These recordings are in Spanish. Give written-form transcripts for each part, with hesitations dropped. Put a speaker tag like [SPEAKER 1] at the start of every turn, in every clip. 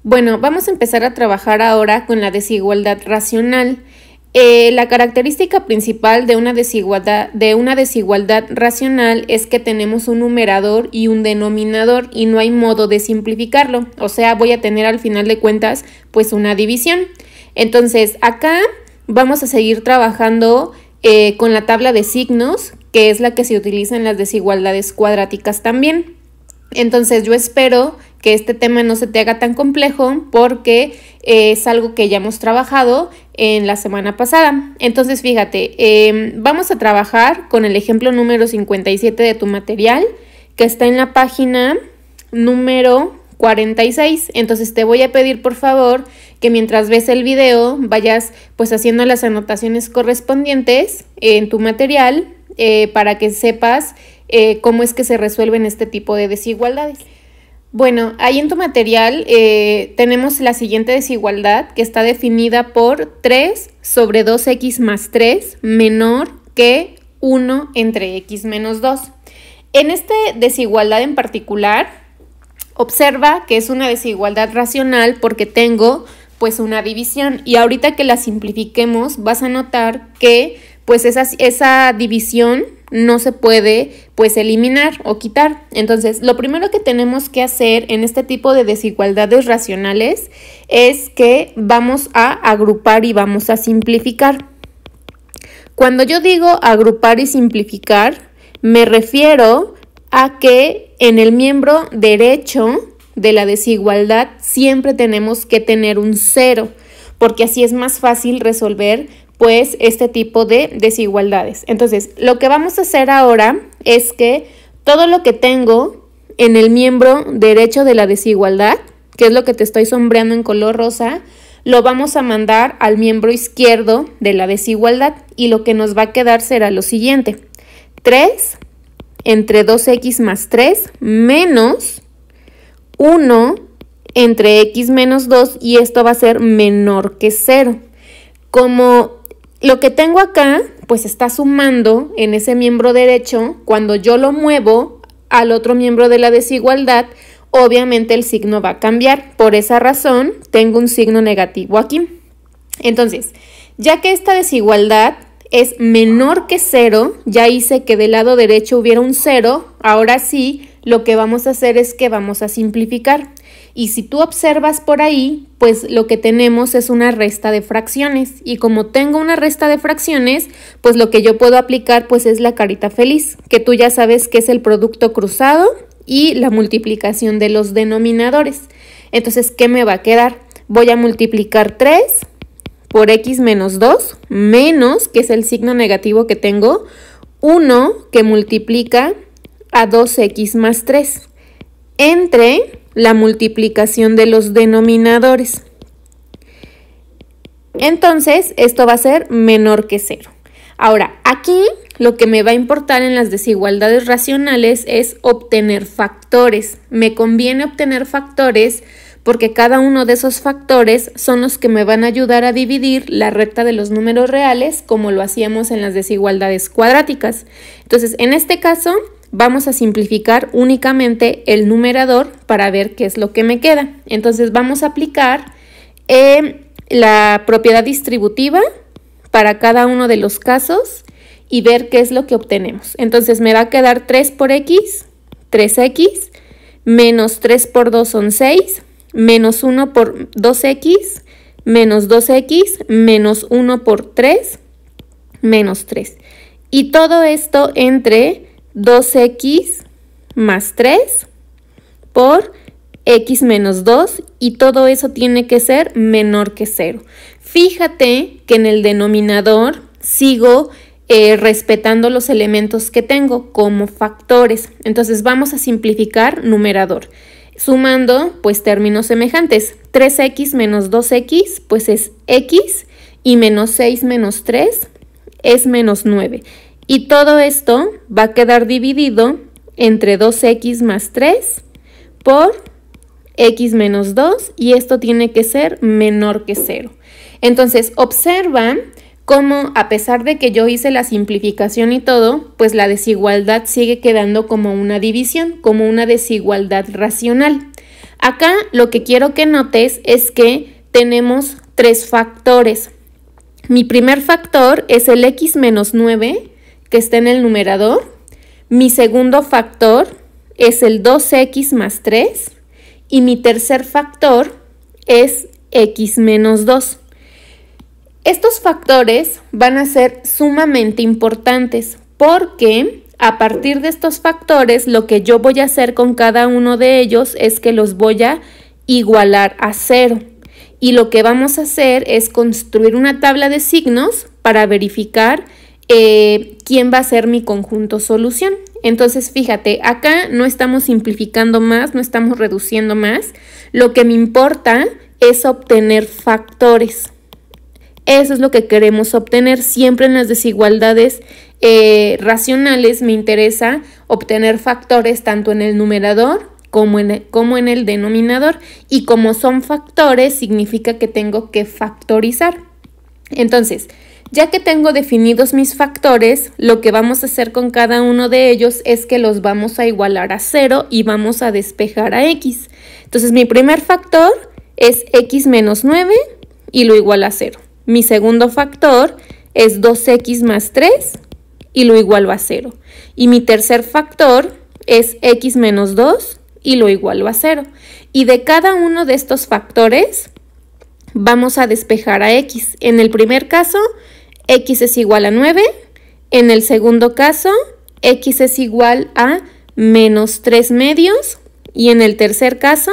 [SPEAKER 1] Bueno, vamos a empezar a trabajar ahora con la desigualdad racional. La característica principal de una desigualdad racional es que tenemos un numerador y un denominador y no hay modo de simplificarlo. O sea, voy a tener al final de cuentas pues una división. Entonces acá vamos a seguir trabajando con la tabla de signos, que es la que se utiliza en las desigualdades cuadráticas también. Entonces yo espero que este tema no se te haga tan complejo porque es algo que ya hemos trabajado en la semana pasada. Entonces fíjate, vamos a trabajar con el ejemplo número 57 de tu material, que está en la página número 46. Entonces te voy a pedir por favor que mientras ves el video vayas pues haciendo las anotaciones correspondientes en tu material para que sepas cómo es que se resuelven este tipo de desigualdades. Bueno, ahí en tu material tenemos la siguiente desigualdad que está definida por 3 sobre 2x más 3 menor que 1 entre x menos 2. En esta desigualdad en particular, observa que es una desigualdad racional porque tengo pues una división y ahorita que la simplifiquemos vas a notar que pues esa división no se puede pues eliminar o quitar. Entonces lo primero que tenemos que hacer en este tipo de desigualdades racionales es que vamos a agrupar y vamos a simplificar. Cuando yo digo agrupar y simplificar, me refiero a que en el miembro derecho de la desigualdad siempre tenemos que tener un 0, porque así es más fácil resolver pues este tipo de desigualdades. Entonces, lo que vamos a hacer ahora es que todo lo que tengo en el miembro derecho de la desigualdad, que es lo que te estoy sombreando en color rosa, lo vamos a mandar al miembro izquierdo de la desigualdad y lo que nos va a quedar será lo siguiente: 3 entre 2x más 3 menos 1 entre x menos 2 y esto va a ser menor que 0. Como lo que tengo acá pues está sumando en ese miembro derecho, cuando yo lo muevo al otro miembro de la desigualdad, obviamente el signo va a cambiar. Por esa razón tengo un signo negativo aquí. Entonces, ya que esta desigualdad es menor que 0, ya hice que del lado derecho hubiera un 0, ahora sí lo que vamos a hacer es que vamos a simplificar. Y si tú observas por ahí, pues lo que tenemos es una resta de fracciones. Y como tengo una resta de fracciones, pues lo que yo puedo aplicar pues es la carita feliz, que tú ya sabes que es el producto cruzado y la multiplicación de los denominadores. Entonces, ¿qué me va a quedar? Voy a multiplicar 3 por x menos 2 menos, que es el signo negativo que tengo, 1 que multiplica a 2x más 3 entre la multiplicación de los denominadores. Entonces, esto va a ser menor que 0. Ahora, aquí lo que me va a importar en las desigualdades racionales es obtener factores. Me conviene obtener factores porque cada uno de esos factores son los que me van a ayudar a dividir la recta de los números reales como lo hacíamos en las desigualdades cuadráticas. Entonces, en este caso vamos a simplificar únicamente el numerador para ver qué es lo que me queda. Entonces vamos a aplicar la propiedad distributiva para cada uno de los casos y ver qué es lo que obtenemos. Entonces me va a quedar 3 por x, 3x, menos 3 por 2 son 6, menos 1 por 2x, menos 2x, menos 1 por 3, menos 3. Y todo esto entre 2x más 3 por x menos 2 y todo eso tiene que ser menor que 0. Fíjate que en el denominador sigo respetando los elementos que tengo como factores. Entonces vamos a simplificar numerador. Sumando pues términos semejantes. 3x menos 2x pues es x y menos 6 menos 3 es menos 9. Y todo esto va a quedar dividido entre 2x más 3 por x menos 2 y esto tiene que ser menor que 0. Entonces observa cómo a pesar de que yo hice la simplificación y todo, pues la desigualdad sigue quedando como una división, como una desigualdad racional. Acá lo que quiero que notes es que tenemos 3 factores. Mi primer factor es el x menos 9, que está en el numerador. Mi segundo factor es el 2x más 3. Y mi tercer factor es x menos 2. Estos factores van a ser sumamente importantes porque a partir de estos factores lo que yo voy a hacer con cada uno de ellos es que los voy a igualar a 0. Y lo que vamos a hacer es construir una tabla de signos para verificar quién va a ser mi conjunto solución. Entonces, fíjate, acá no estamos simplificando más, no estamos reduciendo más. Lo que me importa es obtener factores. Eso es lo que queremos obtener. Siempre en las desigualdades racionales me interesa obtener factores tanto en el numerador como en el denominador. Y como son factores, significa que tengo que factorizar. Entonces, ya que tengo definidos mis factores, lo que vamos a hacer con cada uno de ellos es que los vamos a igualar a 0 y vamos a despejar a x. Entonces, mi primer factor es x menos 9 y lo igualo a 0. Mi segundo factor es 2x más 3 y lo igualo a 0. Y mi tercer factor es x menos 2 y lo igualo a 0. Y de cada uno de estos factores vamos a despejar a x. En el primer caso, x es igual a 9. En el segundo caso, x es igual a menos 3 medios. Y en el tercer caso,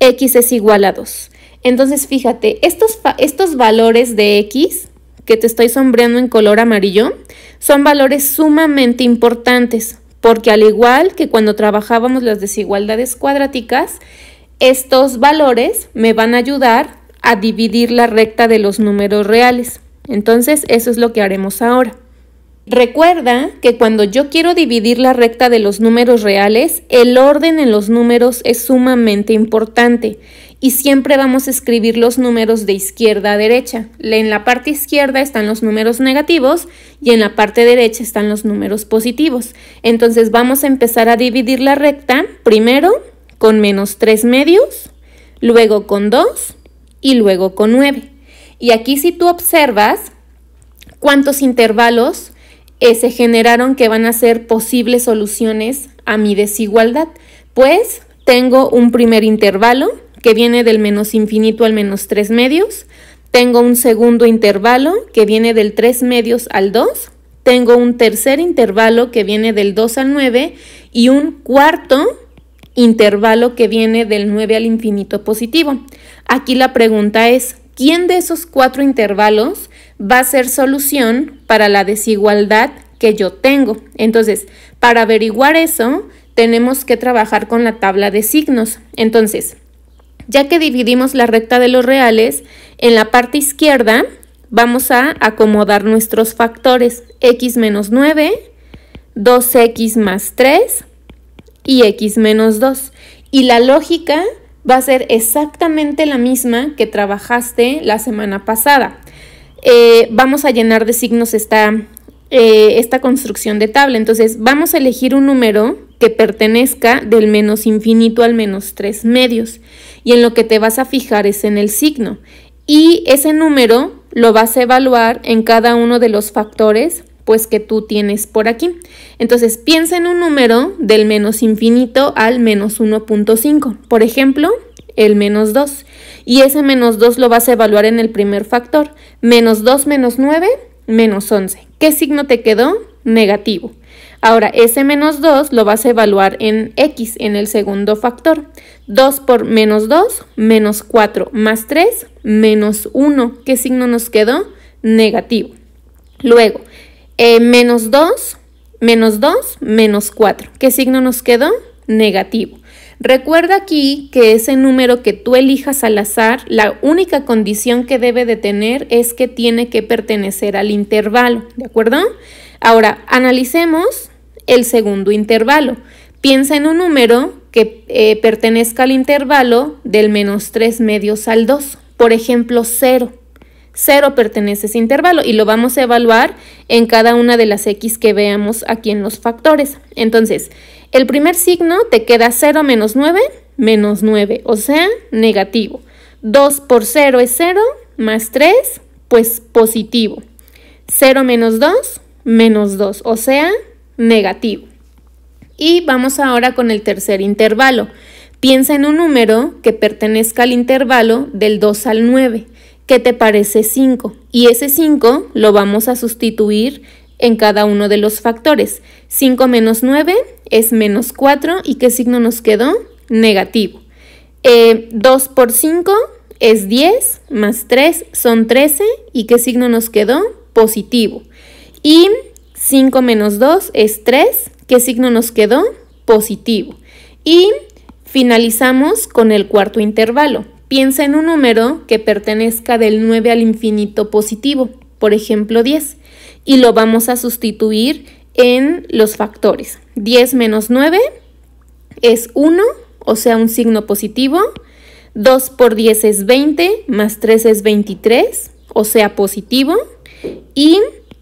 [SPEAKER 1] x es igual a 2. Entonces, fíjate, estos valores de x, que te estoy sombreando en color amarillo, son valores sumamente importantes, porque al igual que cuando trabajábamos las desigualdades cuadráticas, estos valores me van a ayudar a dividir la recta de los números reales. Entonces, eso es lo que haremos ahora. Recuerda que cuando yo quiero dividir la recta de los números reales, el orden en los números es sumamente importante y siempre vamos a escribir los números de izquierda a derecha. En la parte izquierda están los números negativos y en la parte derecha están los números positivos. Entonces vamos a empezar a dividir la recta primero con menos 3 medios, luego con 2 y luego con 9. Y aquí si tú observas cuántos intervalos se generaron que van a ser posibles soluciones a mi desigualdad, pues tengo un primer intervalo que viene del menos infinito al menos 3 medios, tengo un segundo intervalo que viene del 3 medios al 2, tengo un tercer intervalo que viene del 2 al 9 y un cuarto intervalo que viene del 9 al infinito positivo. Aquí la pregunta es, ¿quién de esos 4 intervalos va a ser solución para la desigualdad que yo tengo? Entonces, para averiguar eso, tenemos que trabajar con la tabla de signos. Entonces, ya que dividimos la recta de los reales, en la parte izquierda vamos a acomodar nuestros factores, x menos 9, 2x más 3 y x menos 2. Y la lógica va a ser exactamente la misma que trabajaste la semana pasada. Vamos a llenar de signos esta construcción de tabla. Entonces vamos a elegir un número que pertenezca del menos infinito al menos 3 medios. Y en lo que te vas a fijar es en el signo. Y ese número lo vas a evaluar en cada uno de los factores pues que tú tienes por aquí. Entonces piensa en un número del menos infinito al menos 1.5. Por ejemplo, el menos 2. Y ese menos 2 lo vas a evaluar en el primer factor. Menos 2 menos 9, menos 11. ¿Qué signo te quedó? Negativo. Ahora, ese menos 2 lo vas a evaluar en x, en el segundo factor. 2 por menos 2, menos 4, más 3, menos 1. ¿Qué signo nos quedó? Negativo. Luego, menos 2, menos 4. ¿Qué signo nos quedó? Negativo. Recuerda aquí que ese número que tú elijas al azar, la única condición que debe de tener es que tiene que pertenecer al intervalo, ¿de acuerdo? Ahora, analicemos el segundo intervalo. Piensa en un número que pertenezca al intervalo del menos 3 medios al 2. Por ejemplo, 0. 0 pertenece a ese intervalo y lo vamos a evaluar en cada una de las x que veamos aquí en los factores. Entonces, el primer signo te queda 0 menos 9, menos 9, o sea, negativo. 2 por 0 es 0, más 3, pues positivo. 0 menos 2, menos 2, o sea, negativo. Y vamos ahora con el tercer intervalo. Piensa en un número que pertenezca al intervalo del 2 al 9. ¿Qué te parece 5? Y ese 5 lo vamos a sustituir en cada uno de los factores. 5 menos 9 es menos 4. ¿Y qué signo nos quedó? Negativo. 2 por 5 es 10, más 3 son 13. ¿Y qué signo nos quedó? Positivo. Y 5 menos 2 es 3. ¿Qué signo nos quedó? Positivo. Y finalizamos con el cuarto intervalo. Piensa en un número que pertenezca del 9 al infinito positivo, por ejemplo 10, y lo vamos a sustituir en los factores. 10 menos 9 es 1, o sea, un signo positivo. 2 por 10 es 20, más 3 es 23, o sea, positivo. Y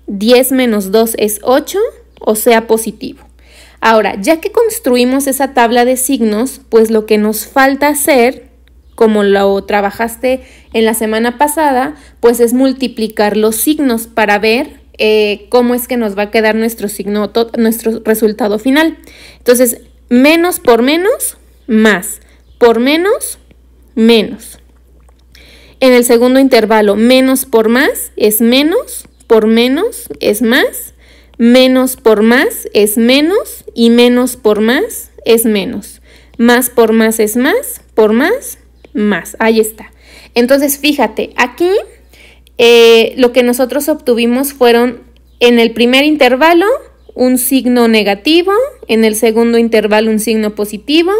[SPEAKER 1] 10 menos 2 es 8, o sea, positivo. Ahora, ya que construimos esa tabla de signos, pues lo que nos falta hacer, como lo trabajaste en la semana pasada, pues es multiplicar los signos para ver cómo es que nos va a quedar nuestro resultado final. Entonces, menos por menos, más. Por menos, menos. En el segundo intervalo, menos por más es menos, por menos es más. Menos por más es menos y menos por más es menos. Más por más es más, por más, más. Ahí está. Entonces, fíjate, aquí lo que nosotros obtuvimos fueron en el primer intervalo un signo negativo, en el segundo intervalo un signo positivo,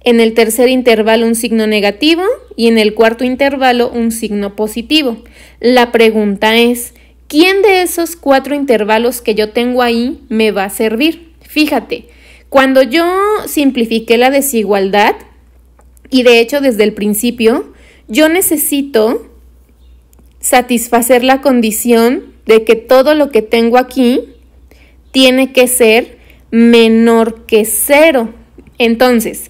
[SPEAKER 1] en el tercer intervalo un signo negativo y en el cuarto intervalo un signo positivo. La pregunta es, ¿quién de esos 4 intervalos que yo tengo ahí me va a servir? Fíjate, cuando yo simplifiqué la desigualdad, y de hecho desde el principio, yo necesito satisfacer la condición de que todo lo que tengo aquí tiene que ser menor que 0. Entonces,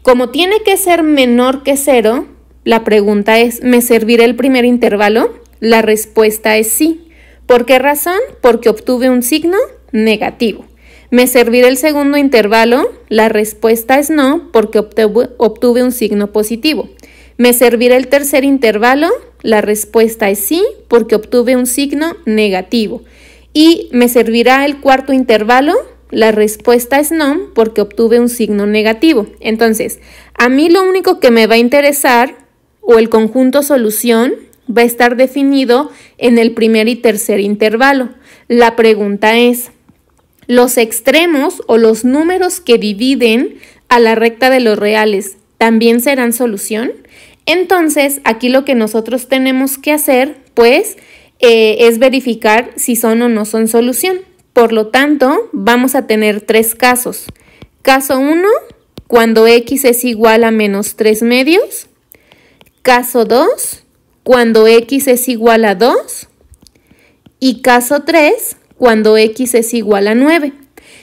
[SPEAKER 1] como tiene que ser menor que 0, la pregunta es, ¿me servirá el primer intervalo? La respuesta es sí. ¿Por qué razón? Porque obtuve un signo negativo. ¿Me servirá el segundo intervalo? La respuesta es no, porque obtuve un signo positivo. ¿Me servirá el tercer intervalo? La respuesta es sí, porque obtuve un signo negativo. ¿Y me servirá el cuarto intervalo? La respuesta es no, porque obtuve un signo negativo. Entonces, a mí lo único que me va a interesar, o el conjunto solución, va a estar definido en el primer y tercer intervalo. La pregunta es, ¿los extremos o los números que dividen a la recta de los reales también serán solución? Entonces, aquí lo que nosotros tenemos que hacer, pues, es verificar si son o no son solución. Por lo tanto, vamos a tener 3 casos. Caso 1, cuando x es igual a menos 3 medios. Caso 2, cuando x es igual a 2. Y caso 3, cuando x es igual a 9.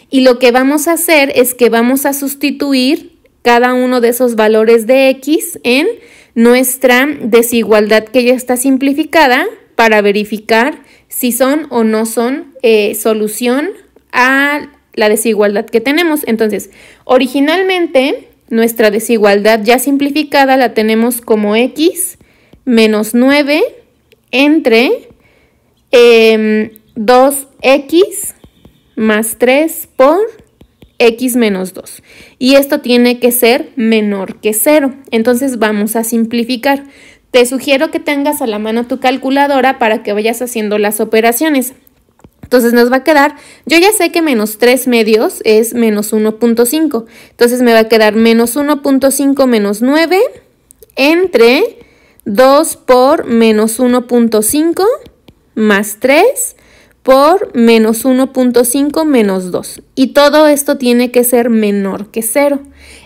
[SPEAKER 1] Y lo que vamos a hacer es que vamos a sustituir cada uno de esos valores de x en nuestra desigualdad que ya está simplificada para verificar si son o no son solución a la desigualdad que tenemos. Entonces, originalmente nuestra desigualdad ya simplificada la tenemos como x menos 9 entre 2x más 3 por x menos 2. Y esto tiene que ser menor que 0. Entonces vamos a simplificar. Te sugiero que tengas a la mano tu calculadora para que vayas haciendo las operaciones. Entonces nos va a quedar, yo ya sé que menos 3 medios es menos 1.5. Entonces me va a quedar menos 1.5 menos 9 entre 2 por menos 1.5 más 3 por menos 1.5 menos 2. Y todo esto tiene que ser menor que 0.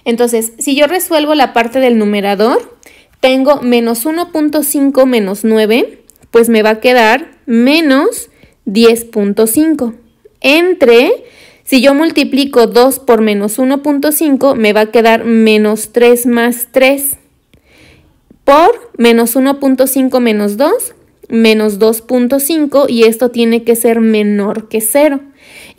[SPEAKER 1] Entonces, si yo resuelvo la parte del numerador, tengo menos 1.5 menos 9, pues me va a quedar menos 10.5. Entre, Si yo multiplico 2 por menos 1.5, me va a quedar menos 3 más 3 por menos 1.5 menos 2, menos 2.5, y esto tiene que ser menor que 0.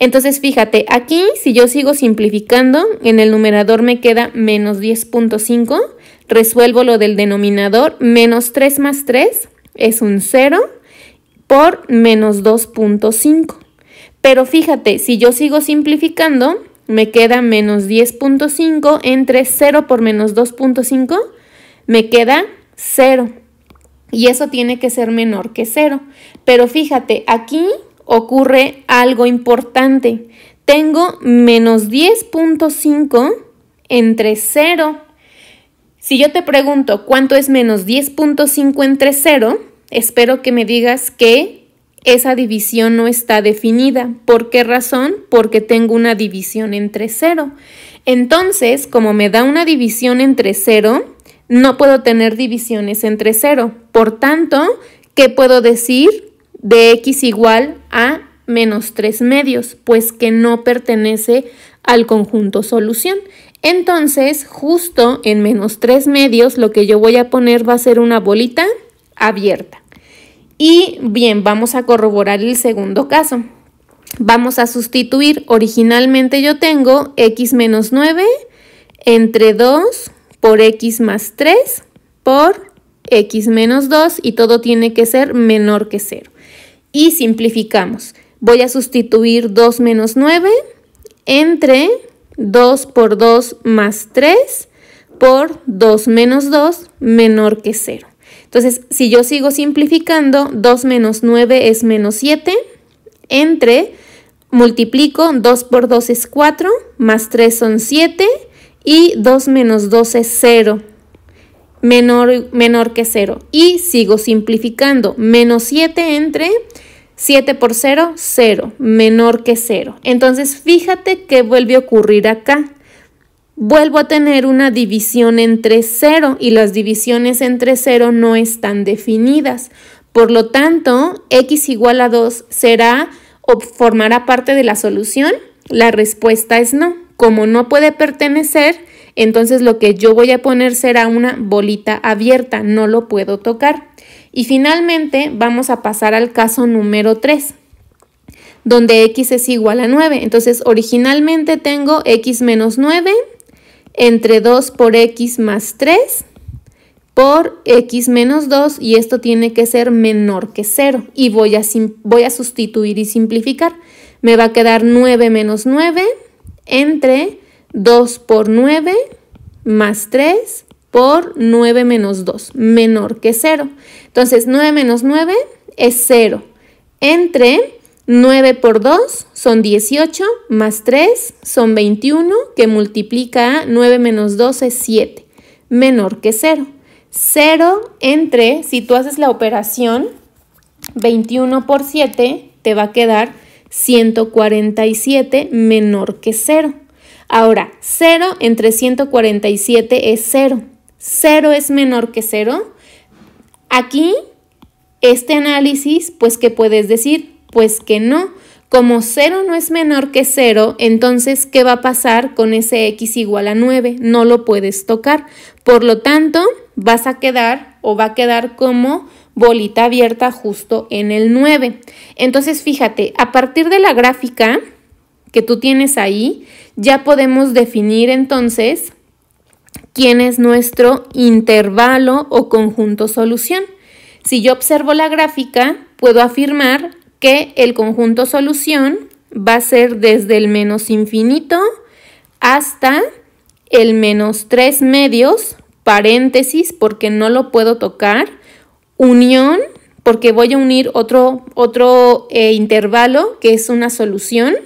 [SPEAKER 1] Entonces, fíjate, aquí si yo sigo simplificando, en el numerador me queda menos 10.5, resuelvo lo del denominador, menos 3 más 3 es un 0 por menos 2.5. Pero fíjate, si yo sigo simplificando, me queda menos 10.5 entre 0 por menos 2.5, me queda 0. Y eso tiene que ser menor que 0. Pero fíjate, aquí ocurre algo importante. Tengo menos 10.5 entre 0. Si yo te pregunto cuánto es menos 10.5 entre 0, espero que me digas que esa división no está definida. ¿Por qué razón? Porque tengo una división entre 0. Entonces, como me da una división entre 0, no puedo tener divisiones entre 0. Por tanto, ¿qué puedo decir de x igual a menos 3 medios? Pues que no pertenece al conjunto solución. Entonces, justo en menos 3 medios, lo que yo voy a poner va a ser una bolita abierta. Y bien, vamos a corroborar el segundo caso. Vamos a sustituir. Originalmente yo tengo x menos 9 entre 2 por x más 3 por x menos 2, y todo tiene que ser menor que 0. Y simplificamos. Voy a sustituir 2 menos 9 entre 2 por 2 más 3 por 2 menos 2 menor que 0. Entonces, si yo sigo simplificando, 2 menos 9 es menos 7, entre, multiplico, 2 por 2 es 4, más 3 son 7, y 2 menos 2 es 0, menor que 0. Y sigo simplificando, menos 7 entre 7 por 0, 0, menor que 0. Entonces, fíjate qué vuelve a ocurrir acá. Vuelvo a tener una división entre 0 y las divisiones entre 0 no están definidas. Por lo tanto, x igual a 2 será o formará parte de la solución. La respuesta es no. Como no puede pertenecer, entonces lo que yo voy a poner será una bolita abierta, no lo puedo tocar. Y finalmente vamos a pasar al caso número 3, donde x es igual a 9. Entonces, originalmente tengo x menos 9 entre 2 por x más 3 por x menos 2, y esto tiene que ser menor que 0. Y voy a sustituir y simplificar. Me va a quedar 9 menos 9 entre 2 por 9 más 3 por 9 menos 2, menor que 0. Entonces, 9 menos 9 es 0, entre 9 por 2 son 18, más 3 son 21, que multiplica a 9 menos 2 es 7, menor que 0. 0 entre, si tú haces la operación, 21 por 7 te va a quedar 147, menor que 0. Ahora, 0 entre 147 es 0. 0 es menor que 0. Aquí, este análisis, pues, ¿qué puedes decir? Pues que no. Como 0 no es menor que 0, entonces, ¿qué va a pasar con ese x igual a 9? No lo puedes tocar. Por lo tanto, vas a quedar o va a quedar como bolita abierta justo en el 9. Entonces, fíjate, a partir de la gráfica que tú tienes ahí, ya podemos definir entonces quién es nuestro intervalo o conjunto solución. Si yo observo la gráfica, puedo afirmar que el conjunto solución va a ser desde el menos infinito hasta el menos 3 medios, paréntesis, porque no lo puedo tocar, unión, porque voy a unir otro intervalo que es una solución,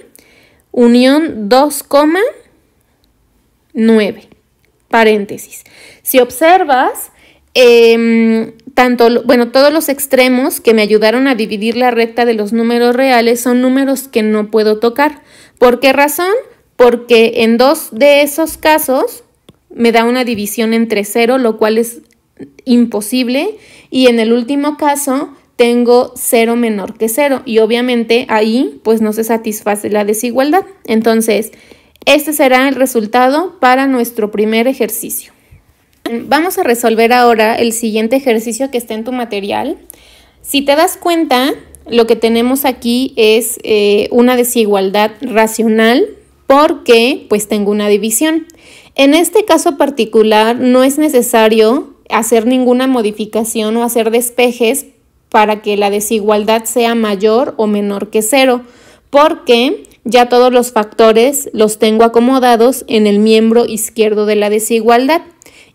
[SPEAKER 1] unión 2,9, paréntesis. Si observas, todos los extremos que me ayudaron a dividir la recta de los números reales son números que no puedo tocar. ¿Por qué razón? Porque en 2 de esos casos me da una división entre 0, lo cual es imposible, y en el último caso tengo 0 menor que 0 y obviamente ahí pues no se satisface la desigualdad. Entonces, este será el resultado para nuestro primer ejercicio. Vamos a resolver ahora el siguiente ejercicio que está en tu material. Si te das cuenta, lo que tenemos aquí es una desigualdad racional porque pues tengo una división. En este caso particular no es necesario hacer ninguna modificación o hacer despejes para que la desigualdad sea mayor o menor que 0, porque ya todos los factores los tengo acomodados en el miembro izquierdo de la desigualdad.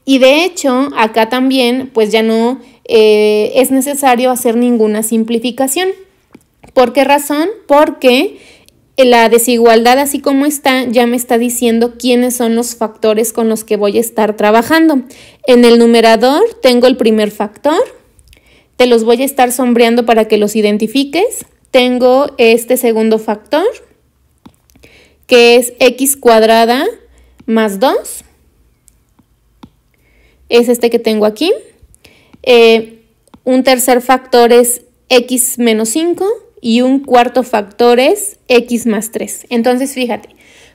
[SPEAKER 1] Y de hecho, acá también pues ya no es necesario hacer ninguna simplificación. ¿Por qué razón? Porque la desigualdad así como está ya me está diciendo quiénes son los factores con los que voy a estar trabajando. En el numerador tengo el primer factor, te los voy a estar sombreando para que los identifiques. Tengo este segundo factor, que es x cuadrada más 2. Es este que tengo aquí. Un tercer factor es x menos 5 y un cuarto factor es x más 3. Entonces, fíjate,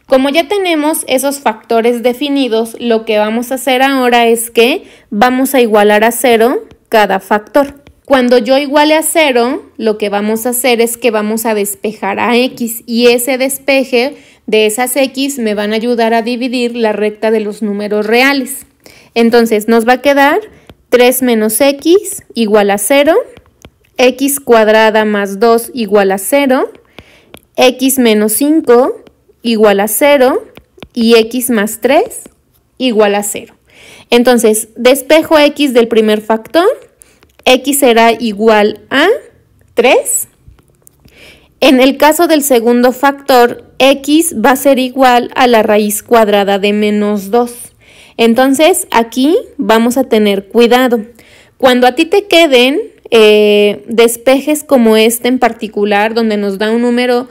[SPEAKER 1] como ya tenemos esos factores definidos, lo que vamos a hacer ahora es que vamos a igualar a 0 cada factor. Cuando yo iguale a 0, lo que vamos a hacer es que vamos a despejar a x y ese despeje de esas x me van a ayudar a dividir la recta de los números reales. Entonces, nos va a quedar 3 menos x igual a 0, x cuadrada más 2 igual a 0, x menos 5 igual a 0 y x más 3 igual a 0. Entonces, despejo x del primer factor, x será igual a 3. En el caso del segundo factor, x va a ser igual a la raíz cuadrada de menos 2. Entonces, aquí vamos a tener cuidado. Cuando a ti te queden despejes como este en particular, donde nos da un número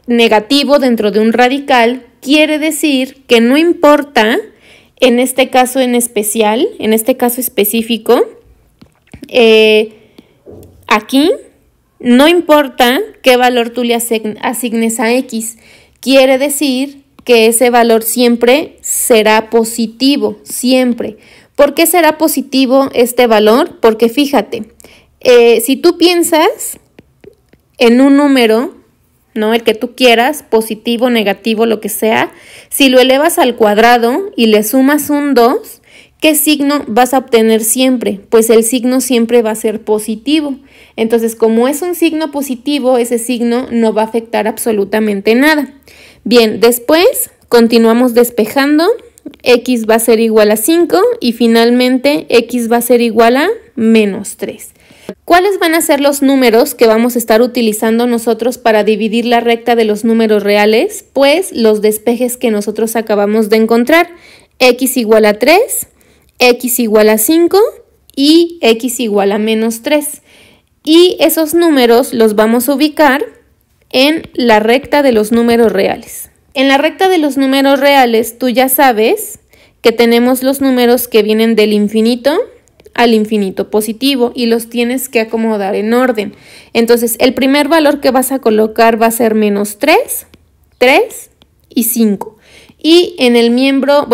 [SPEAKER 1] negativo dentro de un radical, quiere decir que no importa, en este caso en especial, en este caso específico, aquí no importa qué valor tú le asignes a x, quiere decir que ese valor siempre será positivo, siempre. ¿Por qué será positivo este valor? Porque fíjate, si tú piensas en un número, ¿no? El que tú quieras, positivo, negativo, lo que sea, si lo elevas al cuadrado y le sumas un 2, ¿qué signo vas a obtener siempre? Pues el signo siempre va a ser positivo. Entonces, como es un signo positivo, ese signo no va a afectar absolutamente nada. Bien, después continuamos despejando. X va a ser igual a 5 y finalmente x va a ser igual a menos 3. ¿Cuáles van a ser los números que vamos a estar utilizando nosotros para dividir la recta de los números reales? Pues los despejes que nosotros acabamos de encontrar. X igual a 3, x igual a 5 y x igual a menos 3. Y esos números los vamos a ubicar en la recta de los números reales. En la recta de los números reales, tú ya sabes que tenemos los números que vienen del infinito al infinito positivo y los tienes que acomodar en orden. Entonces, el primer valor que vas a colocar va a ser menos 3, 3 y 5. Y en el miembro,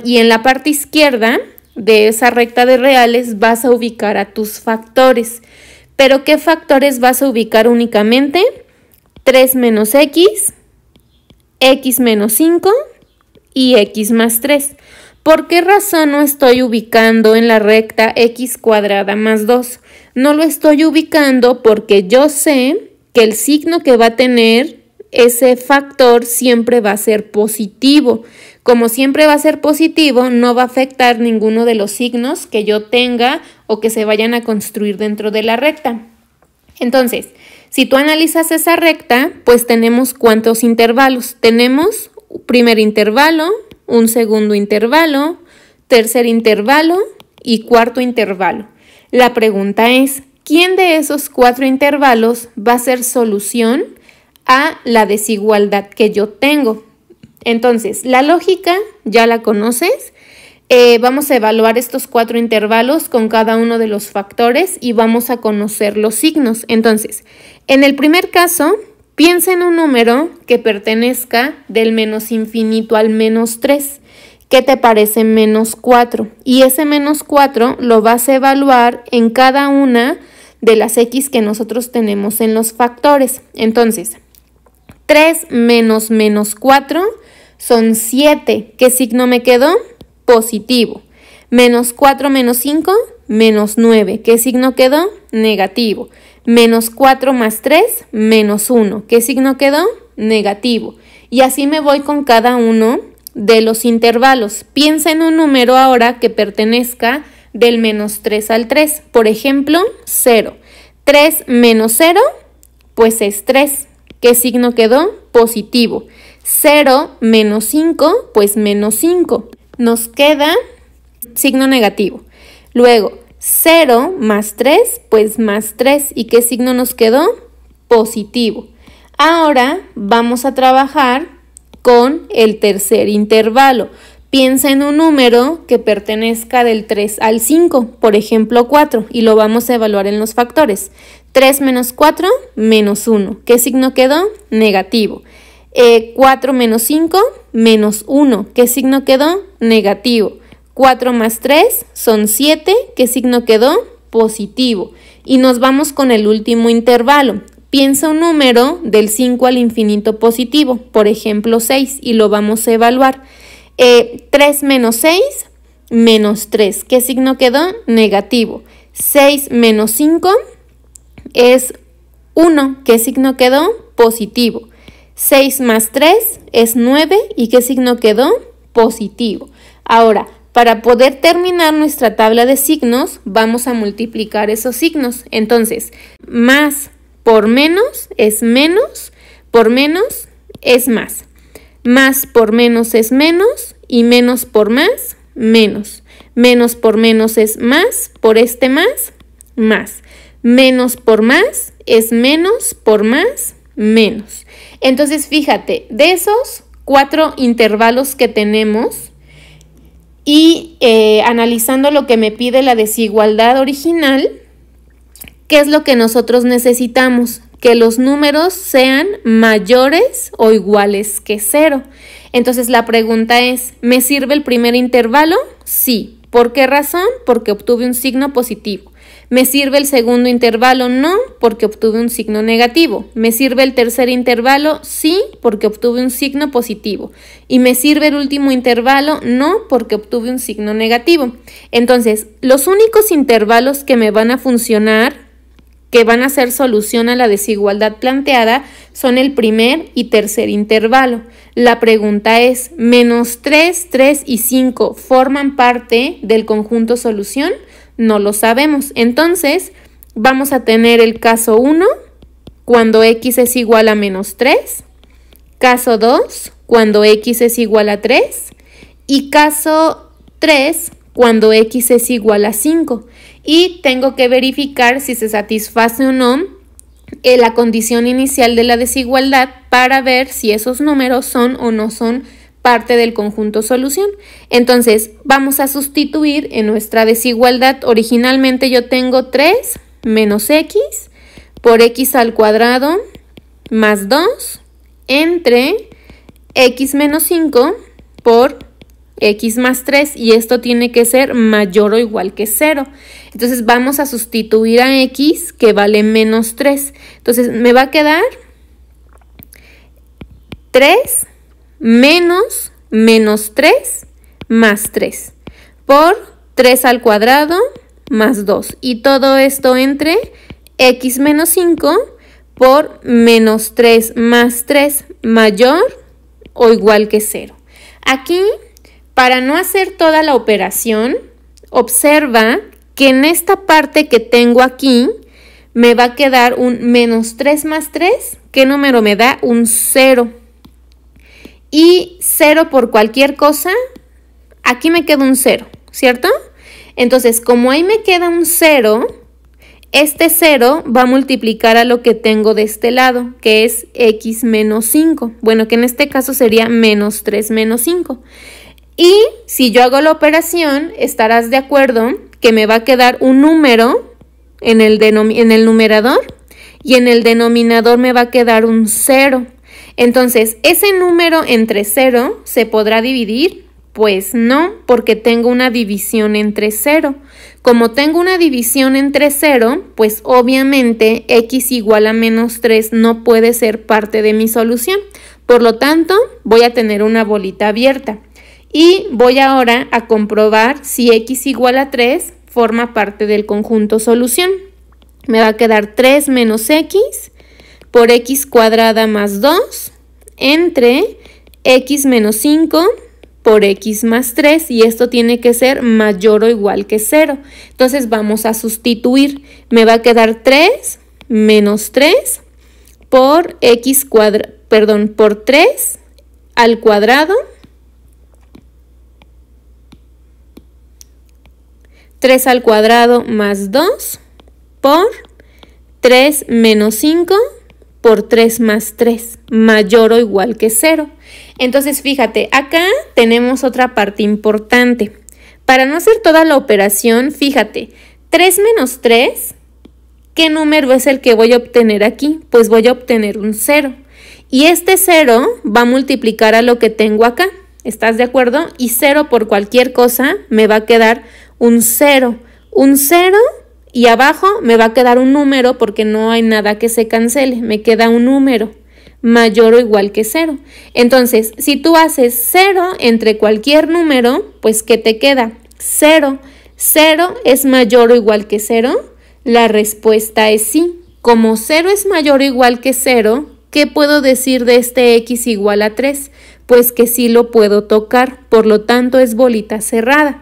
[SPEAKER 1] y en la parte izquierda de esa recta de reales vas a ubicar a tus factores. ¿Pero qué factores vas a ubicar únicamente? 3 menos x, x menos 5 y x más 3. ¿Por qué razón no estoy ubicando en la recta x cuadrada más 2? No lo estoy ubicando porque yo sé que el signo que va a tener ese factor siempre va a ser positivo. Como siempre va a ser positivo, no va a afectar ninguno de los signos que yo tenga o que se vayan a construir dentro de la recta. Entonces, si tú analizas esa recta, pues tenemos ¿cuántos intervalos? Tenemos un primer intervalo, un segundo intervalo, tercer intervalo y cuarto intervalo. La pregunta es, ¿quién de esos 4 intervalos va a ser solución a la desigualdad que yo tengo? Entonces, la lógica ya la conoces. Vamos a evaluar estos 4 intervalos con cada uno de los factores y vamos a conocer los signos. Entonces, en el primer caso, piensa en un número que pertenezca del menos infinito al menos 3. ¿Qué te parece menos 4? Y ese menos 4 lo vas a evaluar en cada una de las x que nosotros tenemos en los factores. Entonces, 3 menos menos 4 son 7. ¿Qué signo me quedó? Positivo. Menos 4 menos 5, menos 9. ¿Qué signo quedó? Negativo. Menos 4 más 3, menos 1. ¿Qué signo quedó? Negativo. Y así me voy con cada uno de los intervalos. Piensa en un número ahora que pertenezca del menos 3 al 3. Por ejemplo, 0. 3 menos 0, pues es 3. ¿Qué signo quedó? Positivo. 0 menos 5, pues menos 5. Nos queda signo negativo. Luego, 0 más 3, pues más 3. ¿Y qué signo nos quedó? Positivo. Ahora vamos a trabajar con el tercer intervalo. Piensa en un número que pertenezca del 3 al 5, por ejemplo 4, y lo vamos a evaluar en los factores. 3 menos 4, menos 1. ¿Qué signo quedó? Negativo. 4 menos 5, menos 1. ¿Qué signo quedó? Negativo. 4 más 3 son 7. ¿Qué signo quedó? Positivo. Y nos vamos con el último intervalo. Piensa un número del 5 al infinito positivo, por ejemplo 6, y lo vamos a evaluar. 3 menos 6, menos 3. ¿Qué signo quedó? Negativo. 6 menos 5 es 1. ¿Qué signo quedó? Positivo. 6 más 3 es 9. ¿Y qué signo quedó? Positivo. Ahora, para poder terminar nuestra tabla de signos, vamos a multiplicar esos signos. Entonces, más por menos es menos, por menos es más. Más por menos es menos y menos por más, menos. Menos por menos es más, por este más, más. Menos por más es menos, por más, menos. Entonces, fíjate, de esos 4 intervalos que tenemos y analizando lo que me pide la desigualdad original, ¿qué es lo que nosotros necesitamos? Que los números sean mayores o iguales que 0. Entonces la pregunta es, ¿me sirve el primer intervalo? Sí. ¿Por qué razón? Porque obtuve un signo positivo. ¿Me sirve el segundo intervalo? No, porque obtuve un signo negativo. ¿Me sirve el tercer intervalo? Sí, porque obtuve un signo positivo. ¿Y me sirve el último intervalo? No, porque obtuve un signo negativo. Entonces, los únicos intervalos que me van a funcionar, que van a ser solución a la desigualdad planteada, son el primer y tercer intervalo. La pregunta es, ¿menos 3, 3 y 5 forman parte del conjunto solución? No lo sabemos. Entonces, vamos a tener el caso 1, cuando x es igual a menos 3. Caso 2, cuando x es igual a 3. Y caso 3, cuando x es igual a 5. Y tengo que verificar si se satisface o no la condición inicial de la desigualdad para ver si esos números son o no son parte del conjunto solución. Entonces, vamos a sustituir en nuestra desigualdad. Originalmente yo tengo 3 menos x por x al cuadrado más 2 entre x menos 5 por x más 3, y esto tiene que ser mayor o igual que 0. Entonces vamos a sustituir a x, que vale menos 3. Entonces me va a quedar 3 menos menos 3 más 3 por 3 al cuadrado más 2. Y todo esto entre x menos 5 por menos 3 más 3 mayor o igual que 0. Aquí, para no hacer toda la operación, observa que en esta parte que tengo aquí me va a quedar un menos 3 más 3. ¿Qué número me da? Un 0. Y 0 por cualquier cosa, aquí me queda un 0, ¿cierto? Entonces, como ahí me queda un 0, este 0 va a multiplicar a lo que tengo de este lado, que es x menos 5. Bueno, que en este caso sería menos 3 menos 5. Y si yo hago la operación, estarás de acuerdo que me va a quedar un número en el numerador y en el denominador me va a quedar un 0. Entonces, ¿ese número entre 0 se podrá dividir? Pues no, porque tengo una división entre 0. Como tengo una división entre 0, pues obviamente x igual a menos 3 no puede ser parte de mi solución. Por lo tanto, voy a tener una bolita abierta. Y voy ahora a comprobar si x igual a 3 forma parte del conjunto solución. Me va a quedar 3 menos x por x cuadrada más 2 entre x menos 5 por x más 3, y esto tiene que ser mayor o igual que 0. Entonces vamos a sustituir. Me va a quedar 3 menos 3 por por 3 al cuadrado, 3 al cuadrado más 2 por 3 menos 5 por 3 más 3, mayor o igual que 0. Entonces, fíjate, acá tenemos otra parte importante. Para no hacer toda la operación, fíjate, 3 menos 3, ¿qué número es el que voy a obtener aquí? Pues voy a obtener un 0. Y este 0 va a multiplicar a lo que tengo acá. ¿Estás de acuerdo? Y 0 por cualquier cosa me va a quedar un 0. Un 0 y abajo me va a quedar un número porque no hay nada que se cancele. Me queda un número mayor o igual que 0. Entonces, si tú haces 0 entre cualquier número, pues ¿qué te queda? 0. 0 es mayor o igual que 0. La respuesta es sí. Como 0 es mayor o igual que 0, ¿qué puedo decir de este x igual a 3? Pues que sí lo puedo tocar, por lo tanto es bolita cerrada.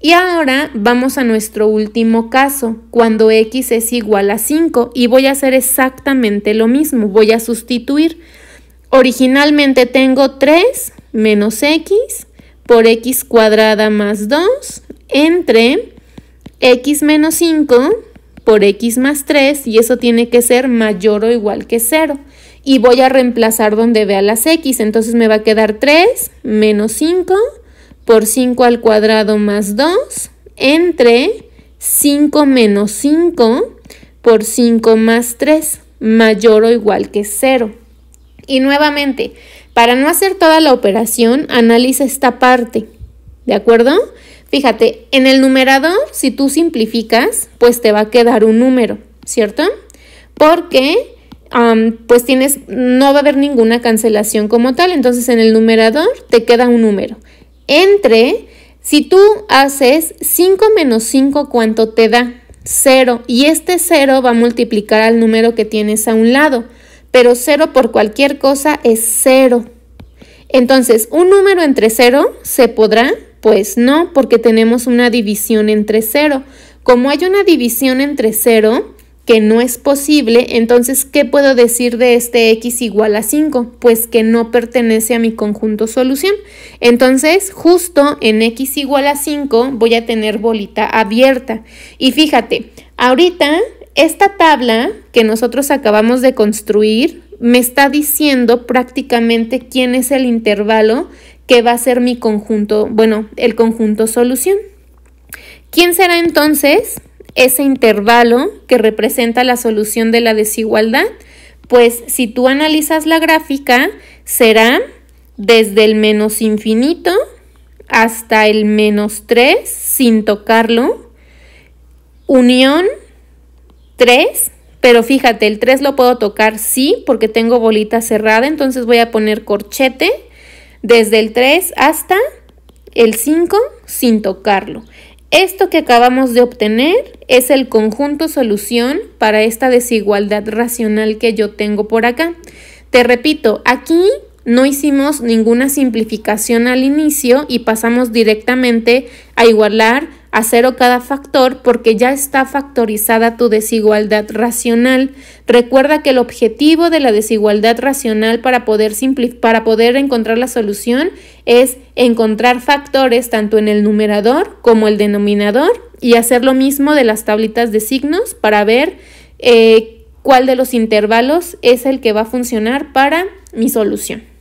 [SPEAKER 1] Y ahora vamos a nuestro último caso, cuando x es igual a 5, y voy a hacer exactamente lo mismo, voy a sustituir. Originalmente tengo 3 menos x por x cuadrada más 2 entre x menos 5 por x más 3, y eso tiene que ser mayor o igual que 0. Y voy a reemplazar donde vea las x, entonces me va a quedar 3 menos 5 por 5 al cuadrado más 2 entre 5 menos 5 por 5 más 3, mayor o igual que 0. Y nuevamente, para no hacer toda la operación, analiza esta parte, ¿de acuerdo? Fíjate, en el numerador, si tú simplificas, pues te va a quedar un número, ¿cierto? Porque pues no va a haber ninguna cancelación como tal, entonces en el numerador te queda un número. Si tú haces 5 menos 5, ¿cuánto te da? 0. Y este 0 va a multiplicar al número que tienes a un lado. Pero 0 por cualquier cosa es 0. Entonces, ¿un número entre 0 se podrá? Pues no, porque tenemos una división entre 0. Como hay una división entre 0, que no es posible, entonces, ¿qué puedo decir de este x igual a 5? Pues que no pertenece a mi conjunto solución. Entonces, justo en x igual a 5 voy a tener bolita abierta. Y fíjate, ahorita esta tabla que nosotros acabamos de construir me está diciendo prácticamente quién es el intervalo que va a ser mi conjunto, bueno, el conjunto solución. ¿Quién será entonces ese intervalo que representa la solución de la desigualdad? Pues si tú analizas la gráfica, será desde el menos infinito hasta el menos 3 sin tocarlo, unión 3, pero fíjate, el 3 lo puedo tocar sí porque tengo bolita cerrada, entonces voy a poner corchete desde el 3 hasta el 5 sin tocarlo. Esto que acabamos de obtener es el conjunto solución para esta desigualdad racional que yo tengo por acá. Te repito, aquí no hicimos ninguna simplificación al inicio y pasamos directamente a igualar a 0 cada factor porque ya está factorizada tu desigualdad racional. Recuerda que el objetivo de la desigualdad racional para poder encontrar la solución es encontrar factores tanto en el numerador como el denominador y hacer lo mismo de las tablitas de signos para ver cuál de los intervalos es el que va a funcionar para mi solución.